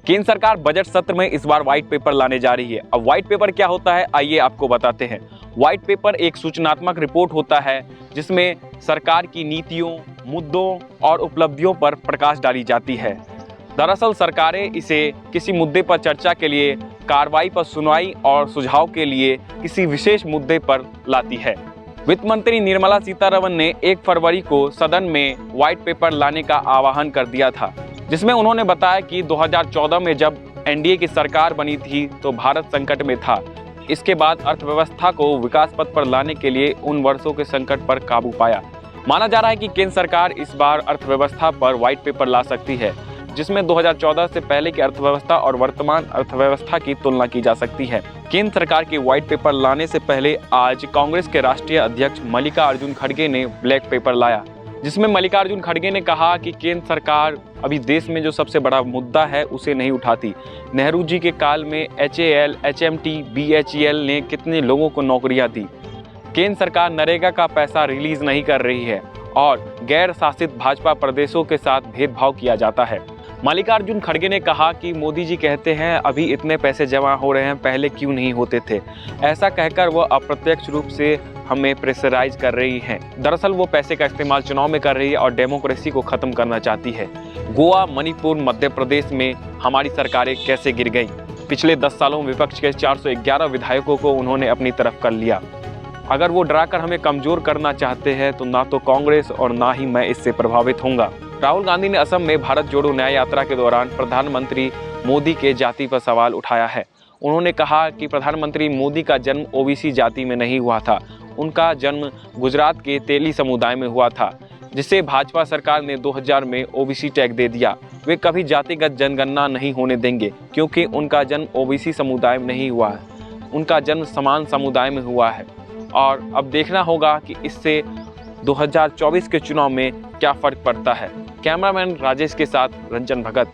केंद्र सरकार बजट सत्र में इस बार व्हाइट पेपर लाने जा रही है। अब व्हाइट पेपर क्या होता है, आइए आपको बताते हैं। व्हाइट पेपर एक सूचनात्मक रिपोर्ट होता है जिसमें सरकार की नीतियों, मुद्दों और उपलब्धियों पर प्रकाश डाली जाती है। दरअसल सरकारें इसे किसी मुद्दे पर चर्चा के लिए, कार्रवाई पर सुनवाई और सुझाव के लिए किसी विशेष मुद्दे पर लाती है। वित्त मंत्री निर्मला सीतारमण ने 1 फरवरी को सदन में व्हाइट पेपर लाने का आह्वान कर दिया था, जिसमें उन्होंने बताया कि 2014 में जब एनडीए की सरकार बनी थी तो भारत संकट में था। इसके बाद अर्थव्यवस्था को विकास पथ पर लाने के लिए उन वर्षों के संकट पर काबू पाया। माना जा रहा है कि केंद्र सरकार इस बार अर्थव्यवस्था पर व्हाइट पेपर ला सकती है, जिसमें 2014 से पहले की अर्थव्यवस्था और वर्तमान अर्थव्यवस्था की तुलना की जा सकती है। केंद्र सरकार के व्हाइट पेपर लाने से पहले आज कांग्रेस के राष्ट्रीय अध्यक्ष मल्लिकार्जुन खड़गे ने ब्लैक पेपर लाया, जिसमें मल्लिकार्जुन खड़गे ने कहा कि केंद्र सरकार अभी देश में जो सबसे बड़ा मुद्दा है उसे नहीं उठाती। नेहरू जी के काल में HAL, HMT, BHEL ने कितने लोगों को नौकरियां दी। केंद्र सरकार नरेगा का पैसा रिलीज नहीं कर रही है और गैर शासित भाजपा प्रदेशों के साथ भेदभाव किया जाता है। मल्लिकार्जुन खड़गे ने कहा कि मोदी जी कहते हैं अभी इतने पैसे जमा हो रहे हैं, पहले क्यों नहीं होते थे। ऐसा कहकर वह अप्रत्यक्ष रूप से हमें प्रेशराइज कर रही हैं। दरअसल वो पैसे का इस्तेमाल चुनाव में कर रही है और डेमोक्रेसी को खत्म करना चाहती है। गोवा, मणिपुर, मध्य प्रदेश में हमारी सरकारें कैसे गिर गईं। पिछले 10 सालों में विपक्ष के 411 विधायकों को उन्होंने अपनी तरफ कर लिया। अगर वो डराकर हमें कमजोर करना चाहते हैं तो ना तो कांग्रेस और ना ही मैं इससे प्रभावित होऊंगा। राहुल गांधी ने असम में भारत जोड़ो न्याय यात्रा के दौरान प्रधानमंत्री मोदी के जाति पर सवाल उठाया है। उन्होंने कहा कि प्रधानमंत्री मोदी का जन्म ओबीसी जाति में नहीं हुआ था, उनका जन्म गुजरात के तेली समुदाय में हुआ था, जिसे भाजपा सरकार ने 2000 में ओबीसी टैग दे दिया। वे कभी जातिगत जनगणना नहीं होने देंगे क्योंकि उनका जन्म ओबीसी समुदाय में नहीं हुआ है, उनका जन्म समान समुदाय में हुआ है। और अब देखना होगा कि इससे 2024 के चुनाव में क्या फर्क पड़ता है। कैमरामैन राजेश के साथ रंजन भगत।